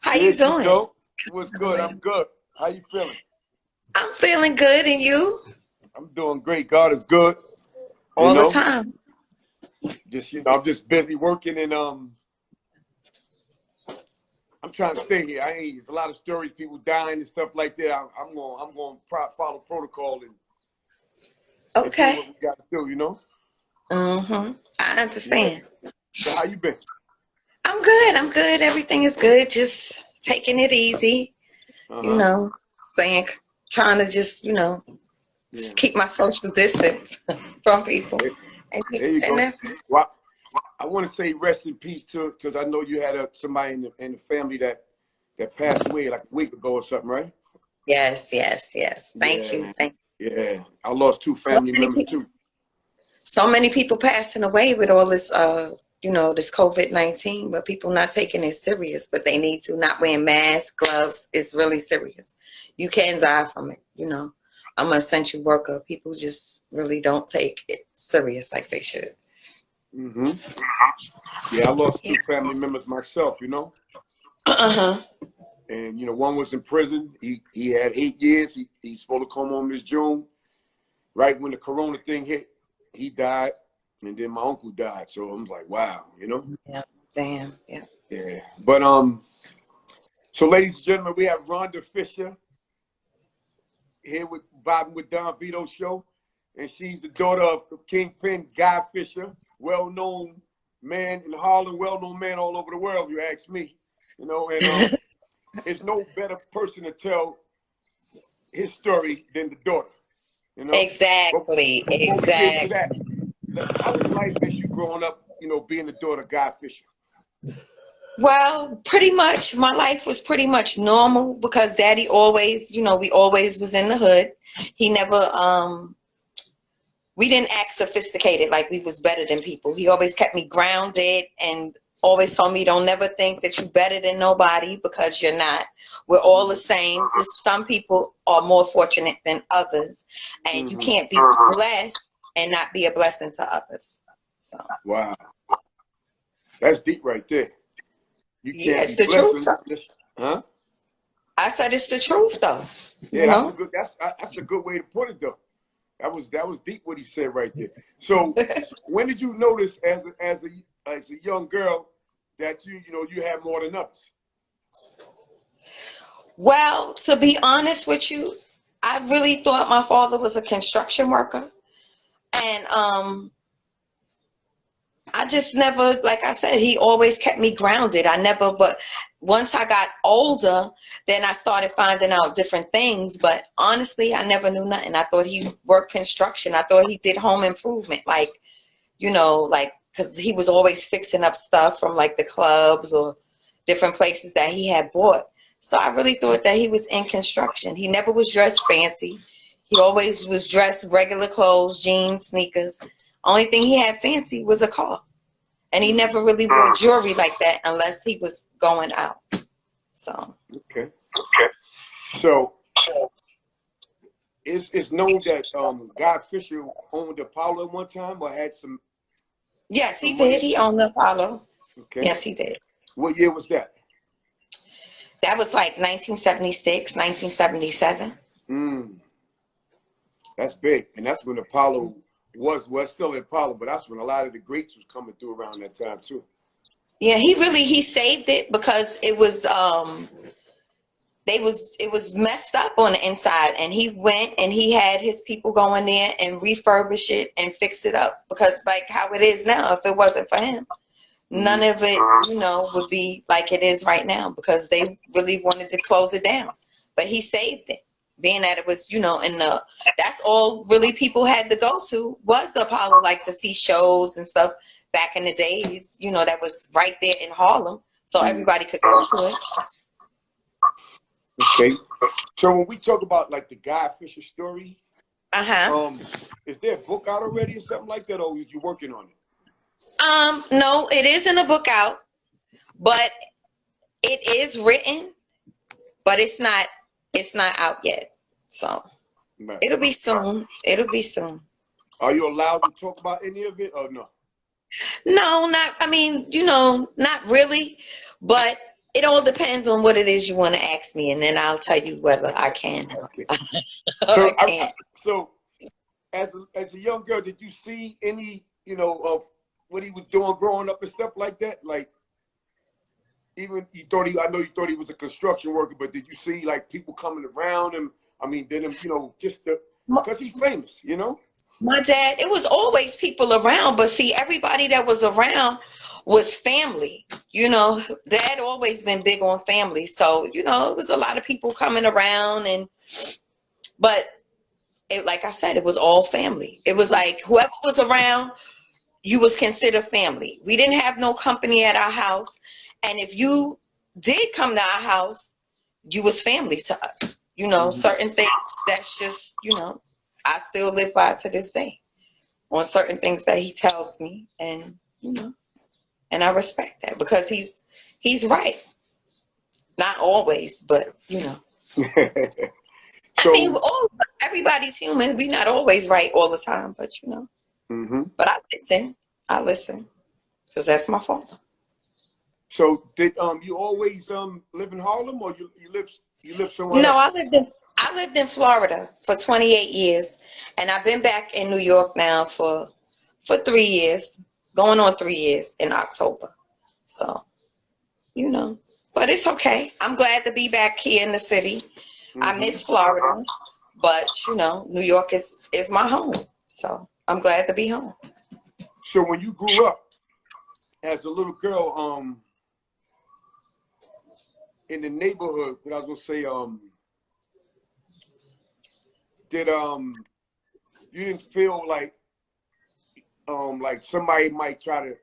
How There you you doing? go. What's good? I'm good. How you feeling? I'm feeling good, and you? I'm doing great. God is good. You All the know, time. I'm just busy working and I'm trying to stay here. I ain't. There's a lot of stories, people dying and stuff like that. I'm going to follow protocol and do Okay. what we got to do. You know. I Yeah. understand. So how you been? I'm good. I'm good. Everything is good. Just taking it easy. Uh You huh. know, staying, trying to just, Yeah. keep my social distance from people, There, there just, you and go. that's it. Well, I want to say rest in peace to because I know you had somebody in the family that passed away like a week ago or something, right? Yes, yes, yes. Thank you. Yeah. Thank Yeah. I lost two you. family members too. So many people passing away with all this, this COVID-19, but people not taking it serious, but they need to. Not wearing masks, gloves is really serious. You can die from it. I'm an essential worker. People just really don't take it serious like they should. Hmm. Yeah, I lost two family members myself, you know. Uh-huh. And one was in prison. He had 8 years. He's supposed to come home this June. Right when the corona thing hit, he died. And then my uncle died. So I'm like, wow, you know? Yeah. Damn. Yeah. Yeah. But so ladies and gentlemen, we have Rhonda Fisher here with Vibing with Don Vito show. And she's the daughter of Kingpin Guy Fisher, well-known man in Harlem, well-known man all over the world, you ask me. And there's no better person to tell his story than the daughter, you know. But Exactly. before we get into Exactly. that, how was life as you growing up, being the daughter of Guy Fisher? Well, pretty much my life was pretty much normal because daddy always, we always was in the hood. He never we didn't act sophisticated like we was better than people. He always kept me grounded and always told me don't never think that you're better than nobody because you're not. We're all the same. Just some people are more fortunate than others. And you Mm-hmm. can't be blessed and not be a blessing to others. So Wow, that's deep right there. You yeah, can't it's be the truth blessing, though. just, huh? I said it's the truth though. You Yeah, that's a know? good that's a good way to put it though. That was deep what he said right there. So, when did you notice as a young girl that you had more than others? Well, to be honest with you, I really thought my father was a construction worker. And I just never, like I said, he always kept me grounded. But once I got older, then I started finding out different things. But honestly, I never knew nothing. I thought he worked construction. I thought he did home improvement, because he was always fixing up stuff from like the clubs or different places that he had bought. So I really thought that he was in construction. He never was dressed fancy. He always was dressed regular clothes, jeans, sneakers. Only thing he had fancy was a car. And he never really wore jewelry like that unless he was going out. So Okay. So it's known that Guy Fisher owned Apollo at one time or had yes, he some did. money. He owned the Apollo. Okay. Yes, he did. What year was that? That was like 1976, 1977. Mm, that's big, and that's when Apollo was still Apollo, but that's when a lot of the greats was coming through around that time too. Yeah, he saved it because it was messed up on the inside, and he went and he had his people go in there and refurbish it and fix it up because like how it is now, if it wasn't for him, none of it, would be like it is right now because they really wanted to close it down. But he saved it, being that it was, that's all really people had to go to was the Apollo, like to see shows and stuff back in the days, that was right there in Harlem. So everybody could go to it. Okay. So when we talk about like the Guy Fisher story, Uh-huh. is there a book out already or something like that, or is you working on it? No, it isn't a book out, but it is written, but it's not out yet. So Right. it'll be soon. It'll be soon. Are you allowed to talk about any of it or no? No, not, I mean, not really. But it all depends on what it is you want to ask me, and then I'll tell you whether I can Okay. or So, I can't. so as a young girl, did you see any, of what he was doing growing up and stuff like that? Like, even I know you thought he was a construction worker, but did you see like people coming around him? I mean, did him, just because he's famous, My dad, it was always people around, but see, everybody that was around was family. Dad always been big on family. So, it was a lot of people coming around but like I said, it was all family. It was like whoever was around, you was considered family. We didn't have no company at our house. And if you did come to our house, you was family to us. Certain things that's just, I still live by to this day on certain things that he tells me. And, and I respect that because he's right. Not always, but, So, I mean, everybody's human. We're not always right all the time, but, But I listen because that's my father. So did you always live in Harlem, or you live somewhere No, else? I lived in Florida for 28 years, and I've been back in New York now for 3 years, going on 3 years in October. So, but it's okay. I'm glad to be back here in the city. I miss Florida, but New York is my home. So I'm glad to be home. So when you grew up as a little girl, in the neighborhood, what I was gonna say, did you didn't feel like somebody might try to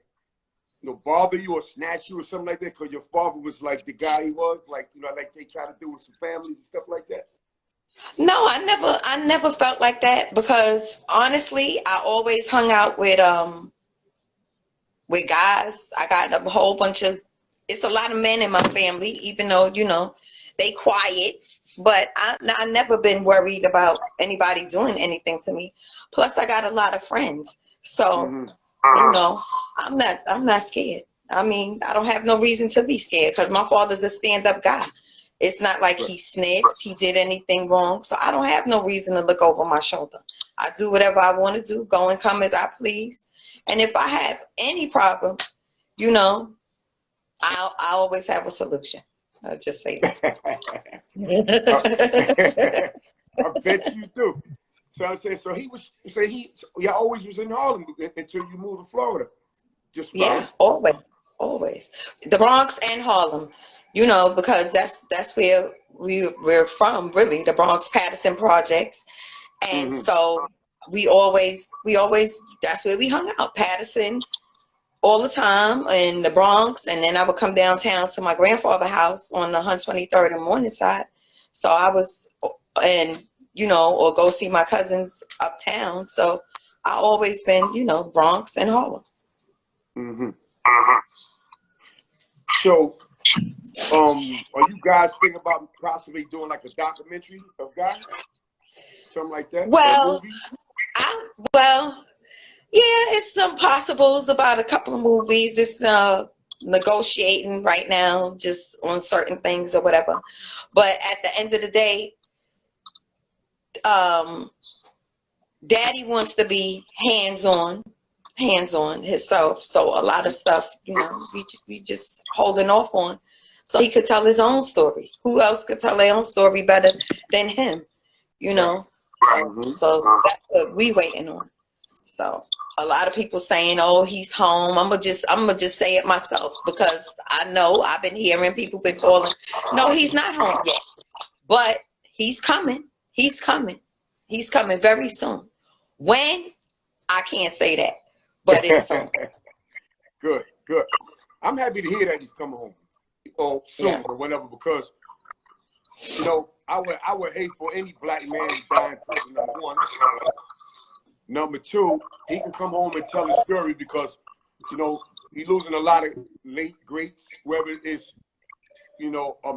bother you or snatch you or something like that because your father was like the guy he was, like like they try to do with some families and stuff like that? No, I never felt like that because honestly, I always hung out with guys. I got a whole bunch of, it's a lot of men in my family, even though, they quiet, but I never been worried about anybody doing anything to me. Plus I got a lot of friends. So, I'm not scared. I mean, I don't have no reason to be scared because my father's a stand-up guy. It's not like he snitched, he did anything wrong. So I don't have no reason to look over my shoulder. I do whatever I want to do, go and come as I please. And if I have any problem, I always have a solution. I'll just say that. I bet you do. So I said, he always was in Harlem until you moved to Florida. Just yeah, always. The Bronx and Harlem, because that's where we're from, really. The Bronx Patterson projects, and so we always that's where we hung out, Patterson, all the time in the Bronx, and then I would come downtown to my grandfather's house on the 123rd and Morningside. So I was, and or go see my cousins uptown. So I always been, Bronx and Harlem. So, are you guys thinking about possibly doing like a documentary of guys, something like that? Well, yeah, it's some possibles about a couple of movies. It's negotiating right now, just on certain things or whatever. But at the end of the day, Daddy wants to be hands-on himself. So a lot of stuff, we just holding off on, so he could tell his own story. Who else could tell their own story better than him? So that's what we waiting on. So a lot of people saying, "Oh, he's home." I'm gonna just say it myself because I know I've been hearing people been calling. No, he's not home yet, but he's coming. He's coming. He's coming very soon. When? I can't say that, but it's soon. Good. I'm happy to hear that he's coming home, or soon, or whatever, because I would hate for any black man to die in prison. Number one. Number two, he can come home and tell his story because, he's losing a lot of late greats, whether it's,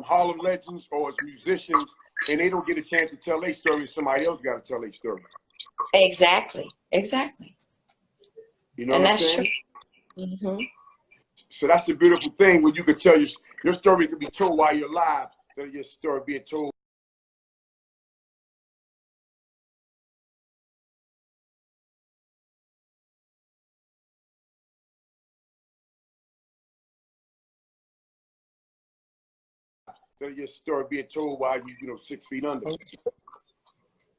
Harlem legends or it's musicians, and they don't get a chance to tell their story. Somebody else got to tell their story. Exactly. You know what I'm saying? True. So that's a beautiful thing when you can tell your story can be told while you're alive, instead of your story being told. Instead of your story being told while you 6 feet under.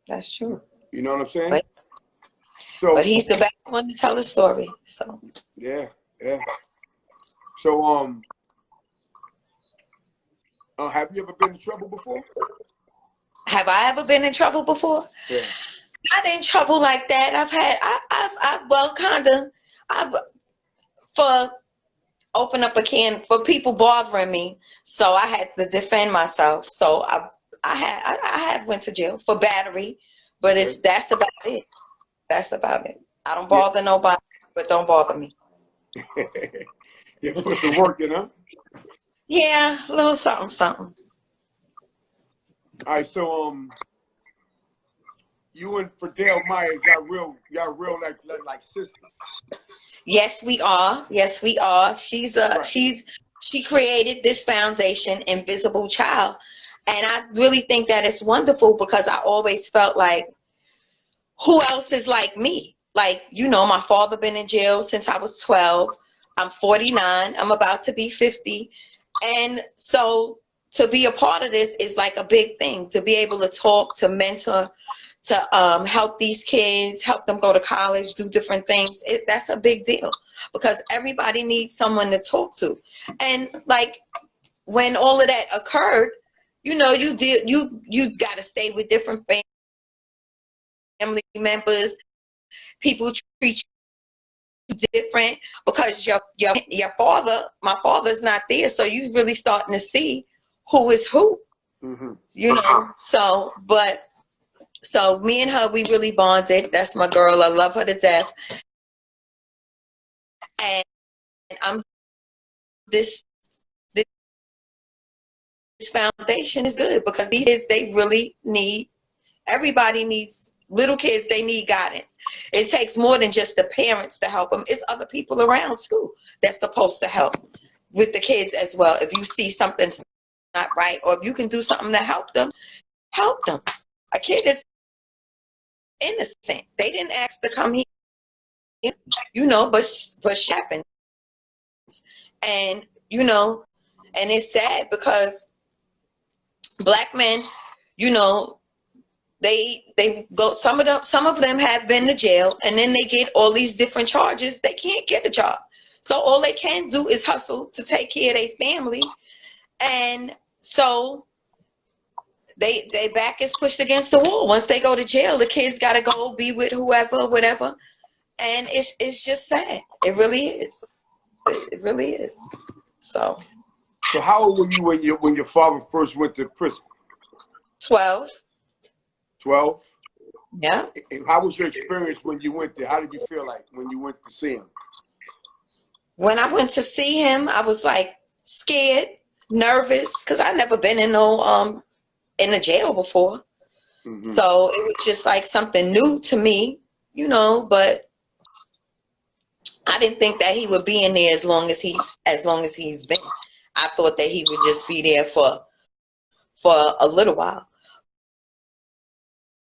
That's true. You know what I'm saying? But he's the best one to tell the story. So yeah. So have you ever been in trouble before? Have I ever been in trouble before? Yeah. Not in trouble like that. Well, kind of. For open up a can for people bothering me, so I had to defend myself. So I have went to jail for battery, but that's about it. That's about it. I don't bother nobody, but don't bother me. You put some work in, huh? Yeah, a little something. All right, so you and Fredell Myers, y'all real like sisters. Yes, we are. Yes, we are. She created this foundation, Invisible Child, and I really think that it's wonderful because I always felt like, who else is like me? Like, my father been in jail since I was 12. I'm 49. I'm about to be 50, and so to be a part of this is like a big thing. To be able to talk, to mentor, to help these kids, help them go to college, do different things. That's a big deal because everybody needs someone to talk to. And like when all of that occurred, you got to stay with different family members. People treat you different because my father's not there. So you really starting to see who is who. Mm-hmm. So me and her, we really bonded. That's my girl. I love her to death. And I'm this foundation is good because these kids, they really need, everybody needs, little kids, they need guidance. It takes more than just the parents to help them. It's other people around too that's supposed to help with the kids as well. If you see something's not right, or if you can do something to help them, help them. A kid is innocent. They didn't ask to come here, but happens. And and it's sad because Black men, they go, some of them have been to jail, and then they get all these different charges. They can't get a job, so all they can do is hustle to take care of their family, and so they back is pushed against the wall. Once they go to jail, the kids got to go be with whoever, whatever, and it's just sad. It really is. It really is. So how old were you when your father first went to prison? 12. 12? Yeah. And how was your experience when you went there? How did you feel like when you went to see him? When I went to see him, I was like scared, nervous, because I never been in a jail before. Mm-hmm. So it was just like something new to me, but I didn't think that he would be in there as long as he's been. I thought that he would just be there for a little while.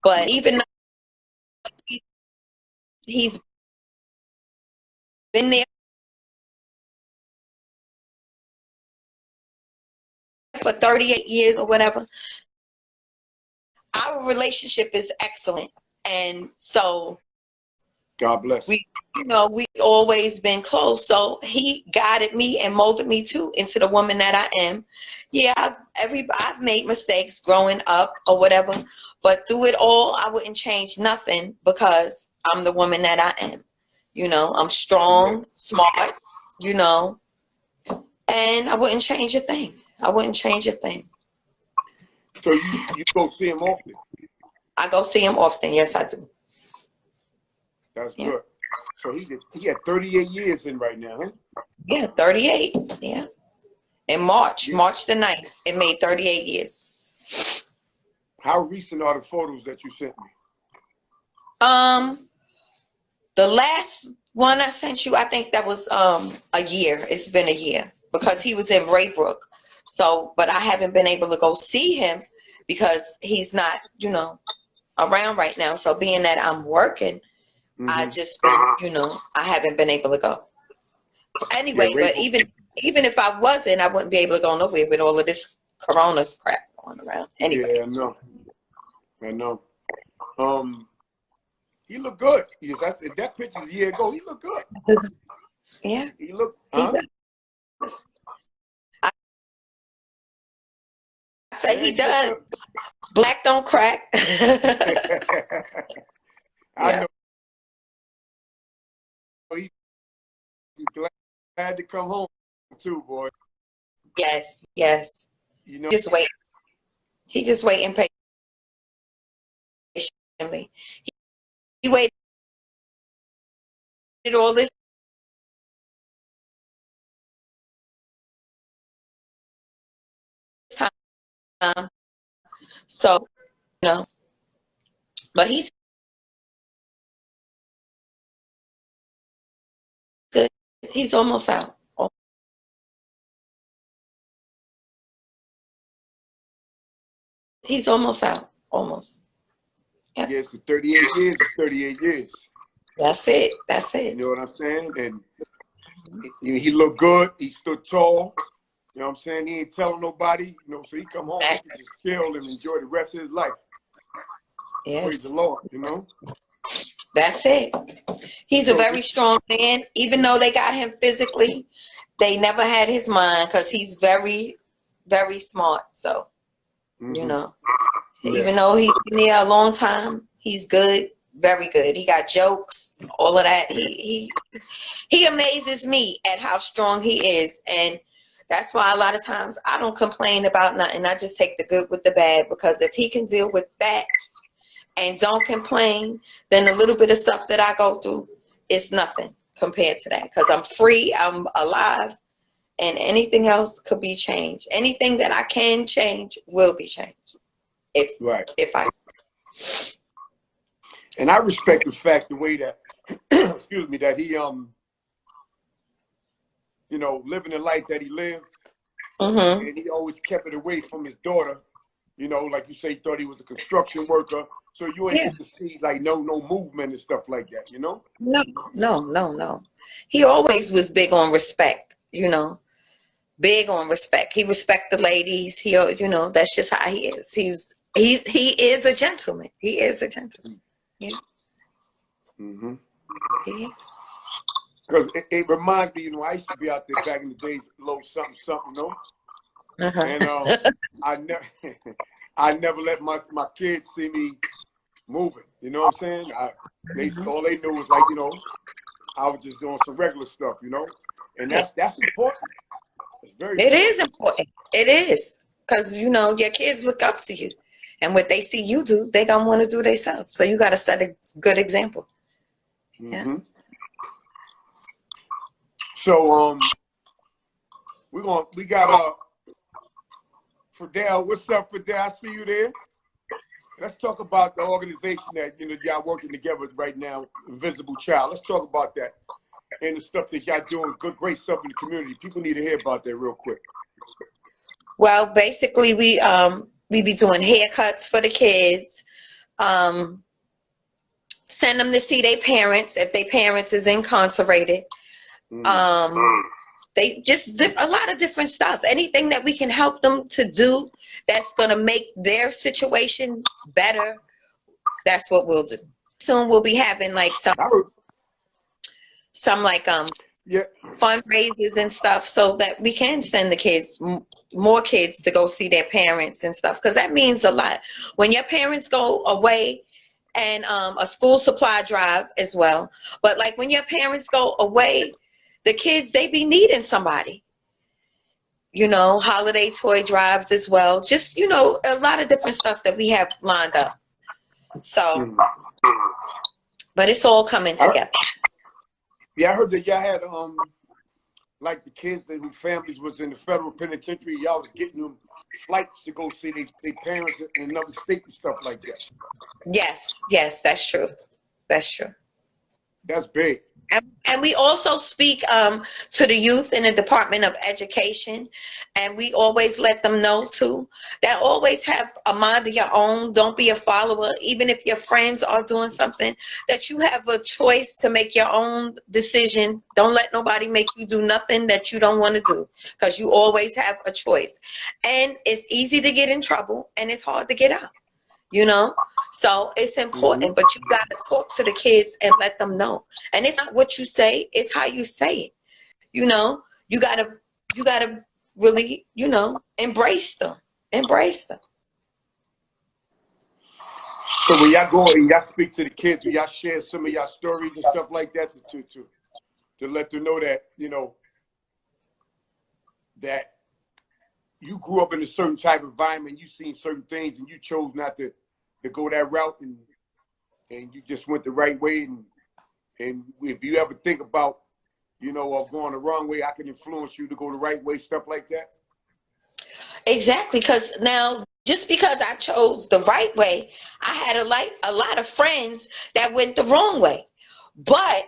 But even though he's been there for 38 years or whatever, our relationship is excellent. And so God bless. We always been close. So he guided me and molded me too into the woman that I am. Yeah, I've made mistakes growing up or whatever, but through it all, I wouldn't change nothing because I'm the woman that I am. I'm strong, smart, and I wouldn't change a thing. I wouldn't change a thing. So you go see him often? I go see him often. Yes, I do. That's good. So he had 38 years in right now, huh? Yeah, 38. Yeah. In March the 9th, it made 38 years. How recent are the photos that you sent me? The last one I sent you, I think that was a year. It's been a year because he was in Raybrook. So, but I haven't been able to go see him because he's not, you know, around right now. So being that I'm working, I just been, you know, I haven't been able to go. Anyway, Yeah, but even if I wasn't, I wouldn't be able to go nowhere with all of this corona crap going around. Anyway. Yeah, I know. He looked good. Yes, if that picture's a year ago, he looked good. Yeah. He looked, He does. I say yeah, he does. Black don't crack. I Yeah. know. He's glad to come home too, boy. Yes, yes. You know. Just wait. He just waiting patiently. He waited all this time. So, you know, but he's good. He's almost out. He's almost out. Almost. Yeah. Yes, for 38 years, it's 38 years. That's it. That's You it. know what I'm saying? And he looked good. He stood tall. You know what I'm saying? He ain't telling nobody. You know, so he come home, he can just chill and enjoy the rest of his life. Yes. Praise the Lord, you know? That's it. He's a very strong man. Even though they got him physically, they never had his mind because he's very, very smart. So, you know, even though he's been there a long time, he's good, very good. He got jokes, all of that. He amazes me at how strong he is. And that's why a lot of times I don't complain about nothing. I just take the good with the bad, because if he can deal with that and don't complain, then the little bit of stuff that I go through is nothing compared to that, because I'm free, I'm alive, and anything else could be changed. Anything that I can change will be changed if I. And I respect the fact, the way that, excuse me, that he, you know, living the life that he lived, and he always kept it away from his daughter. You know, like you say, he thought he was a construction worker, so you ain't get to see like no movement and stuff like that. You know? No. He always was big on respect. You know, big on respect. He respect the ladies. He, you know, that's just how he is. He is a gentleman. He is a gentleman. Yeah. He is. Because it reminds me, you know, I used to be out there back in the days, low something, you know? And I never let my kids see me moving. You know what I'm saying? All they knew was like, you know, I was just doing some regular stuff, you know? And that's important. It's very important. It is important. It is. Because, you know, your kids look up to you. And what they see you do, they going to want to do themselves. So you got to set a good example. Yeah. So we got Fredell. What's up, Fredell? I see you there. Let's talk about the organization that, you know, y'all working together right now, Invisible Child. Let's talk about that and the stuff that y'all doing, great stuff in the community. People need to hear about that real quick. Well, basically we be doing haircuts for the kids. Send them to see their parents if their parents is incarcerated. They just a lot of different stuff. Anything that we can help them to do that's gonna make their situation better, that's what we'll do. Soon we'll be having like some like fundraisers and stuff, so that we can send the kids, more kids, to go see their parents and stuff, because that means a lot when your parents go away. And a school supply drive as well. But like when your parents go away, the kids, they be needing somebody. You know, holiday toy drives as well. Just, you know, a lot of different stuff that we have lined up. So, but it's all coming together. Yeah, I heard that y'all had like the kids whose families was in the federal penitentiary, y'all was getting them flights to go see their parents in another state and stuff like that. Yes, that's true. That's true. That's big. And we also speak to the youth in the Department of Education, and we always let them know too that always have a mind of your own. Don't be a follower, even if your friends are doing something. That you have a choice to make your own decision. Don't let nobody make you do nothing that you don't want to do, because you always have a choice. And it's easy to get in trouble, and it's hard to get out. You know, so it's important, but you got to talk to the kids and let them know. And it's not what you say, it's how you say it. You know, you gotta really, embrace them. Embrace them. So when y'all go and y'all speak to the kids, do y'all share some of y'all stories and stuff like that to let them know that, that you grew up in a certain type of environment, you seen certain things, and you chose not to go that route, and you just went the right way. And if you ever think about, of going the wrong way, I can influence you to go the right way, stuff like that. Exactly, because now just because I chose the right way, I had a lot of friends that went the wrong way. But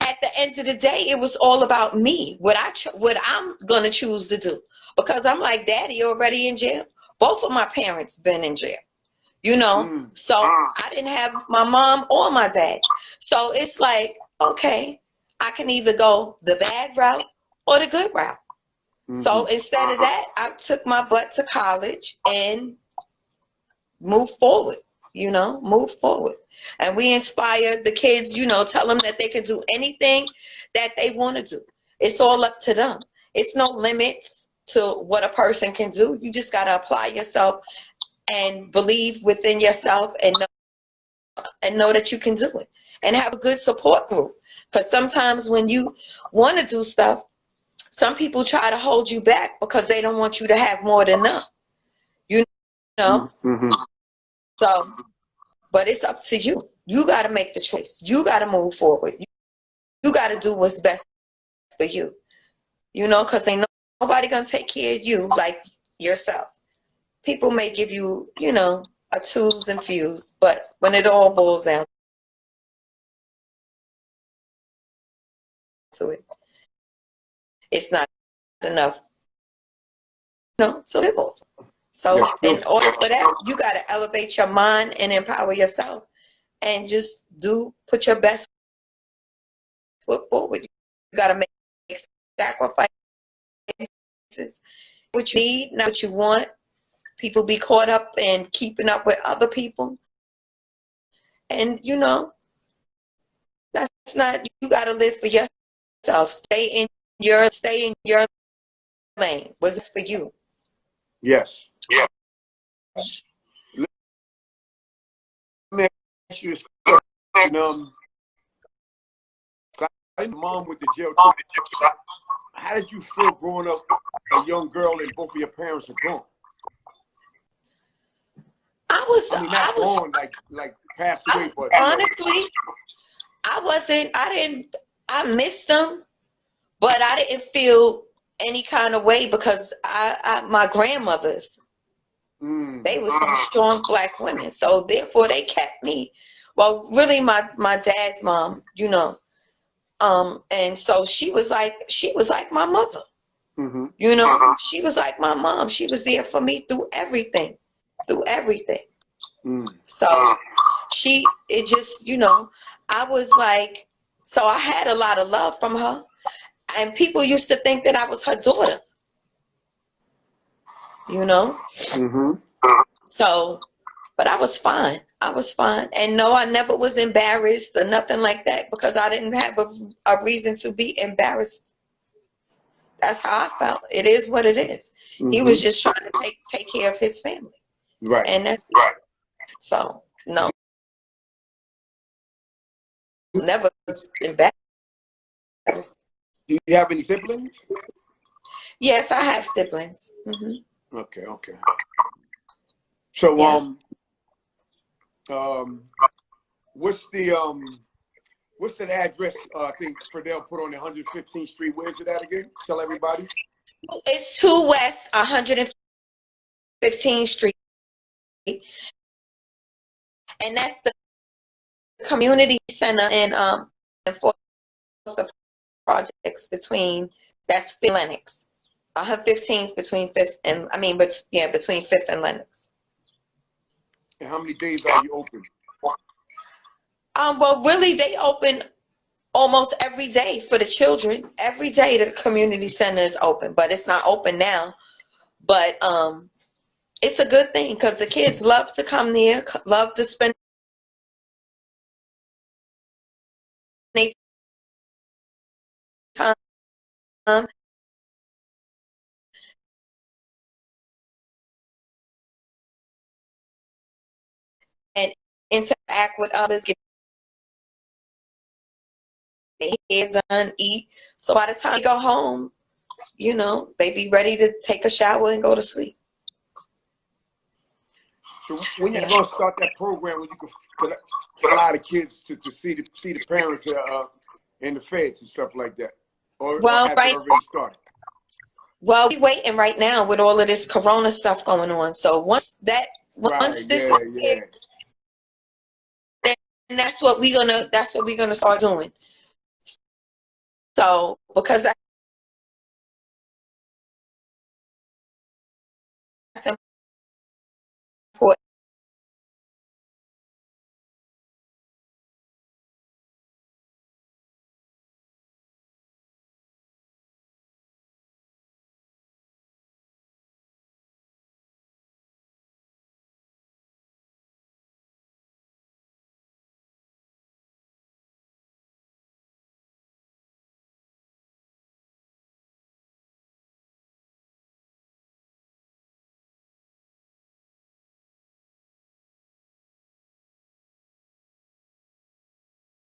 at the end of the day, it was all about me, what I'm gonna choose to do. Because I'm like, Daddy already in jail. Both of my parents been in jail. So I didn't have my mom or my dad. So it's like, okay, I can either go the bad route or the good route. So instead of that, I took my butt to college and moved forward, move forward. And we inspire the kids, tell them that they can do anything that they want to do. It's all up to them. It's no limits to what a person can do. You just got to apply yourself and believe within yourself, and know that you can do it, and have a good support group. Because sometimes when you want to do stuff, some people try to hold you back because they don't want you to have more than enough, So, but it's up to you. You got to make the choice. You got to move forward. You got to do what's best for you, because ain't nobody going to take care of you like yourself. People may give you, a twos and fews, but when it all boils down to it, it's not enough, to live off. So in order for that, you got to elevate your mind and empower yourself, and just put your best foot forward. You got to make sacrifices. What you need, not what you want. People be caught up in keeping up with other people, and that's not. You got to live for yourself. Stay in your lane. What's for you? Yes. Yeah. Let me ask you this question. My mom went to jail too. How did you feel growing up a young girl and both of your parents are gone? I was gone, like passed away, but honestly, I missed them, but I didn't feel any kind of way, because my grandmothers, they were some strong Black women, so therefore they kept me. Well, really, my dad's mom, and so she was like my mother. She was like my mom. She was there for me through everything. So it just, I was like, so I had a lot of love from her, and people used to think that I was her daughter, So, but I was fine. And no, I never was embarrassed or nothing like that, because I didn't have a reason to be embarrassed. That's how I felt. It is what it is. He was just trying to take care of his family. Right. And that's so, no. Never was embarrassed. Do you have any siblings? Yes, I have siblings. Okay. So, yeah. What's that address? I think Fredell put on 115th Street. Where's it at again? Tell everybody. It's 2 West 115th Street, and that's the community center in Fort projects between, that's Fifth and Lenox. 115th between Fifth and, between Fifth and Lenox. And how many days are you open? Well, really, they open almost every day for the children. Every day the community center is open, but it's not open now. But it's a good thing because the kids love to come there, love to spend their time and interact with others, get their heads on, eat. So by the time they go home, they be ready to take a shower and go to sleep. So when you're gonna start that program where you can allow the kids to see the parents in the feds and stuff like that, or has it already started? Well, we're waiting right now with all of this corona stuff going on. So once this then that's what we're gonna start doing. So because that's important.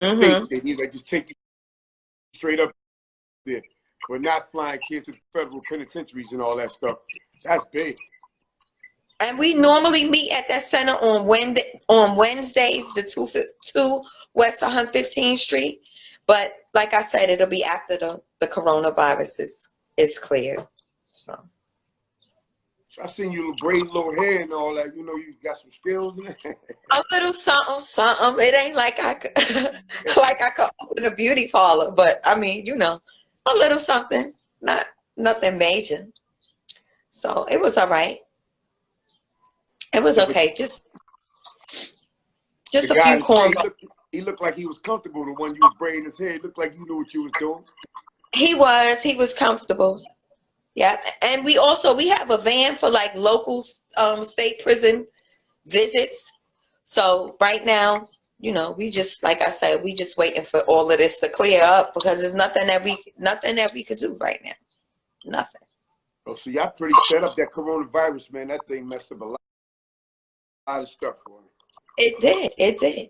They need to just take you straight up there. We're not flying kids to federal penitentiaries and all that stuff. That's big. And we normally meet at that center on Wednesdays, the 2 West 115th Street. But like I said, it'll be after the coronavirus is cleared. So I seen you braid little hair and all that. You got some skills in it. A little something, something. It ain't like I could open a beauty parlor, but a little something. Nothing major. So it was all right. It was okay. Just a few corn. He looked like he was comfortable. The one you was braiding his hair, he looked like you knew what you was doing. He was comfortable. Yeah, and we have a van for like local state prison visits. So right now, we just, like I said, we just waiting for all of this to clear up because there's nothing that we could do right now. Nothing. Oh, so y'all pretty set up. That coronavirus, man, that thing messed up a lot of stuff for me. It did.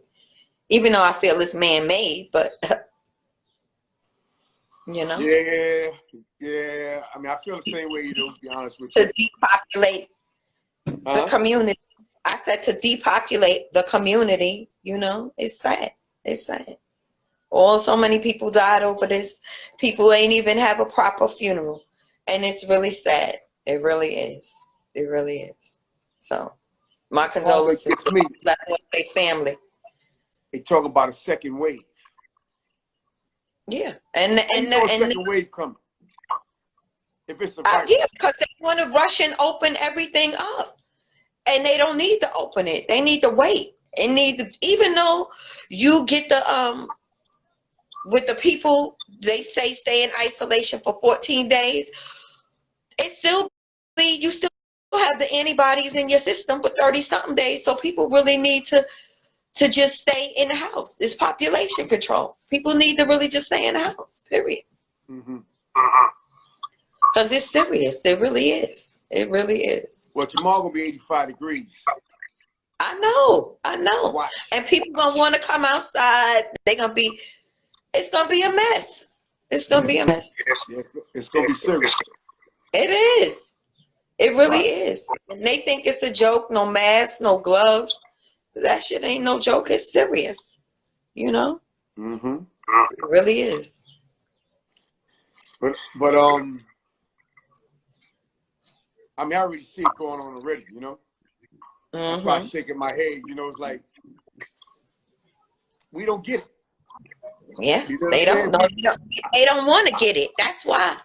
Even though I feel it's man-made, but Yeah. I feel the same way you do, to be honest with you. To depopulate the community. I said to depopulate the community, it's sad. It's sad. So many people died over this. People ain't even have a proper funeral. And it's really sad. It really is. It really is. So my condolences to their family. They talk about a second wave. Yeah, and second wave coming. If it's a virus. Yeah, because they want to rush and open everything up, and they don't need to open it. They need to wait. Even though you get with the people, they say stay in isolation for 14 days. You still have the antibodies in your system for 30-something days. So people really need to just stay in the house. It's population control. People need to really just stay in the house, period. Because it's serious. It really is. It really is. Well, tomorrow will be 85 degrees. I know. Watch. And people going to want to come outside. It's going to be a mess. It's going to be a mess. It's going to be serious. It is. It really is. And they think it's a joke. No mask, no gloves. That shit ain't no joke. It's serious. It really is. But I already see it going on already, That's why I'm shaking my head, it's like, we don't get it. Yeah, You know what they I'm don't saying? know. They don't want to get it. That's why.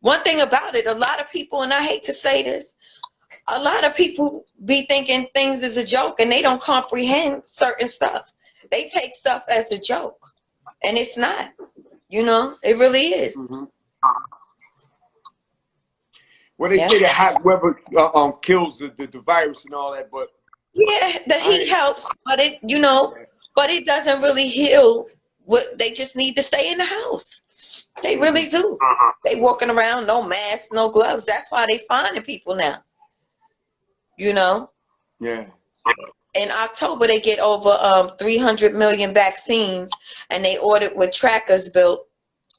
One thing about it, a lot of people, and I hate to say this, a lot of people be thinking things is a joke, and they don't comprehend certain stuff. They take stuff as a joke, and it's not. You know, it really is. Mm-hmm. Well, they Yeah. say that hot weather kills the virus and all that, but Yeah, the heat helps, but but it doesn't really heal. What they just need to stay in the house. They really do. They walking around, no mask, no gloves. That's why they finding people now. You know. Yeah. In October, they get over 300 million vaccines, and they ordered with trackers built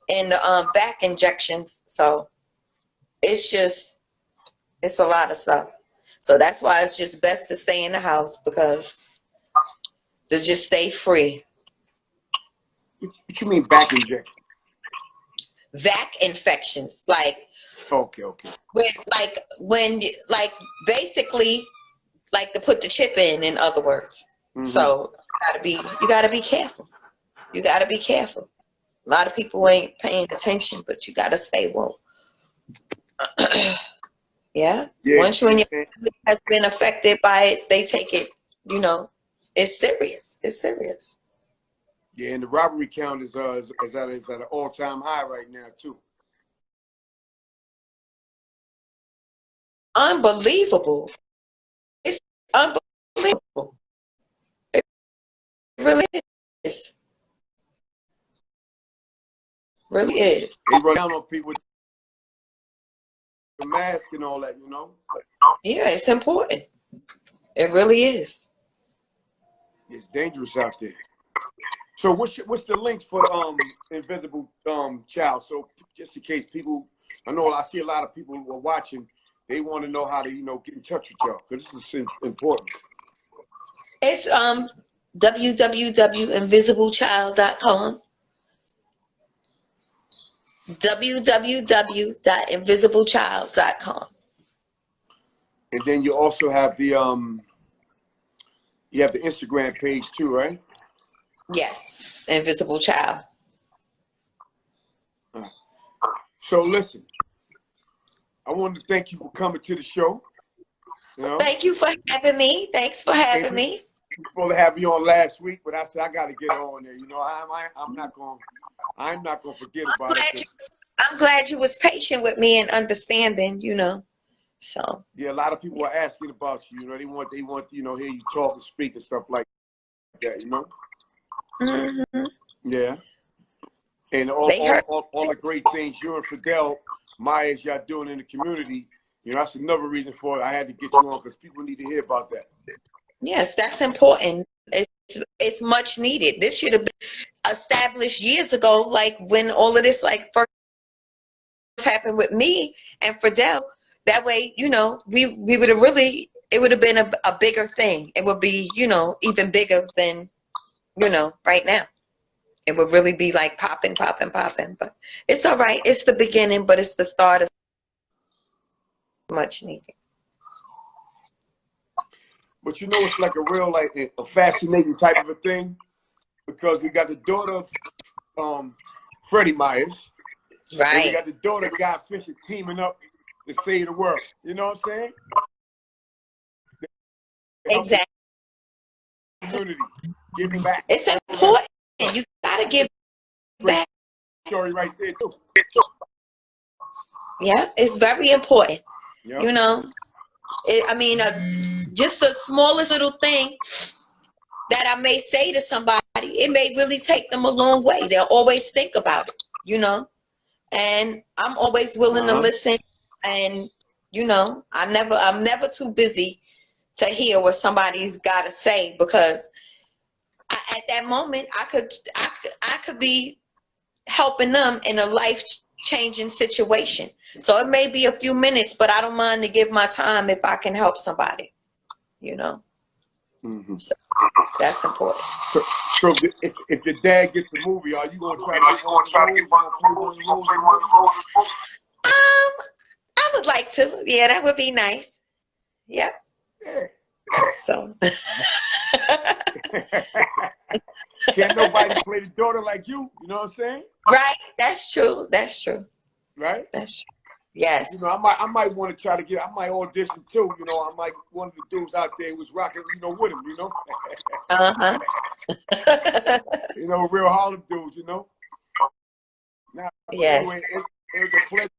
in the back injections. So it's a lot of stuff. So that's why it's just best to stay in the house, because to just stay free. What you mean back injection? Vac infections, like Okay. when basically like to put the chip in other words. Mm-hmm. So you gotta be careful. You gotta be careful. A lot of people ain't paying attention, but you gotta stay woke. Yeah. Once you and your family has been affected by it, they take it, it's serious. It's serious. Yeah, and the robbery count is at an all-time high right now too. Unbelievable. It's unbelievable. It really is. Really is. They run down on people with the mask and all that, Yeah, it's important. It really is. It's dangerous out there. So what's the links for the Invisible Child? So just in case people, I see a lot of people who are watching, they want to know how to get in touch with y'all, because this is important. It's www.invisiblechild.com. www.invisiblechild.com. And then you also have the Instagram page too, right? Yes, Invisible Child. So listen, I wanted to thank you for coming to the show. Thank you for having me. Thanks for having me. We were supposed to have you on last week, but I said I got to get on there. I'm not gonna forget about it. I'm glad you was patient with me and understanding. So yeah, a lot of people are asking about you. They want hear you talk and speak and stuff like that. Mm-hmm. Yeah, and all the great things you and Fredell Myers y'all doing in the community. That's another reason for it. I had to get you on, because people need to hear about that. Yes, that's important. It's much needed. This should have been established years ago, like when all of this first happened with me and Fredell. That way, we would have it would have been a bigger thing. It would be, even bigger than, right now. It would really be like popping. But it's all right. It's the beginning, but it's the start of much needed. But it's like a real, a fascinating type of a thing, because we got the daughter of Freddie Myers. Right. And we got the daughter of Guy Fisher teaming up to save the world. You know what I'm saying? Exactly. Community. Give back. It's important. You gotta give back. Story right there too. Yeah, it's very important. Yep. Just the smallest little thing that I may say to somebody, it may really take them a long way. They'll always think about it, and I'm always willing to listen. And I'm never too busy to hear what somebody's got to say, because at that moment I could be helping them in a life-changing situation. So it may be a few minutes, but I don't mind to give my time if I can help somebody. Mm-hmm. So that's important. So if your dad gets the movie, are you gonna try to get one of those? I would like to. Yeah, that would be nice. Yep. Yeah. So Can't nobody play the daughter like you. You know what I'm saying? Right. That's true. That's true. Right? That's true. You Yes. know, I might want to try to get. I might audition too. You know, I might one of the dudes out there who was rocking. You know, with him. You know. Uh-huh. You know, real Harlem dudes. You know. Now, Yes. anyway, it was a pleasure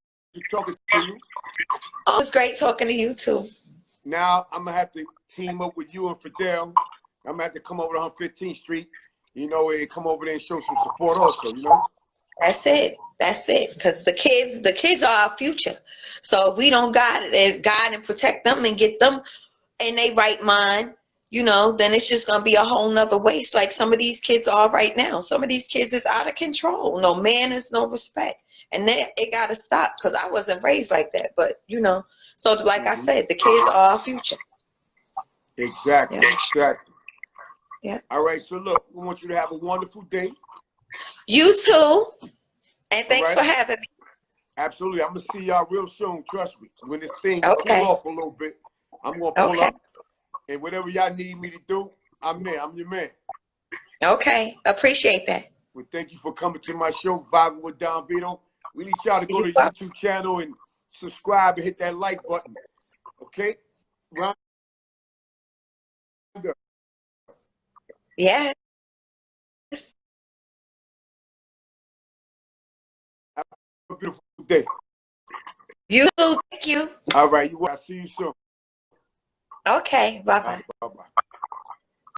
talking to you. Oh, it's great talking to you too. Now I'm gonna have to team up with you and Fredell. I'm gonna have to come over to 115th Street, you know, and come over there and show some support also, you know. That's it. That's it. Because the kids are our future. So if we don't guide and protect them and get them in their right mind, you know, then it's just gonna be a whole nother waste. Like some of these kids are right now. Some of these kids is out of control. No manners, no respect, and it gotta stop. Because I wasn't raised like that. But you know, so like I said, the kids are our future. Exactly. Yeah. Exactly. Yeah. All right. So look, we want you to have a wonderful day. You too. And thanks for having me. Absolutely. I'm gonna see y'all real soon. Trust me. When this thing Okay. cool off a little bit, I'm gonna pull up, and whatever y'all need me to do, I'm there. I'm your man. Okay. Appreciate that. Well, thank you for coming to my show, Vibing with Don Vito. We need y'all to go to the YouTube channel and subscribe and hit that like button. Okay? Rhonda. Yes. Have a beautiful day. You too. Thank you. All right. I'll see you soon. Okay. Bye-bye. Bye-bye.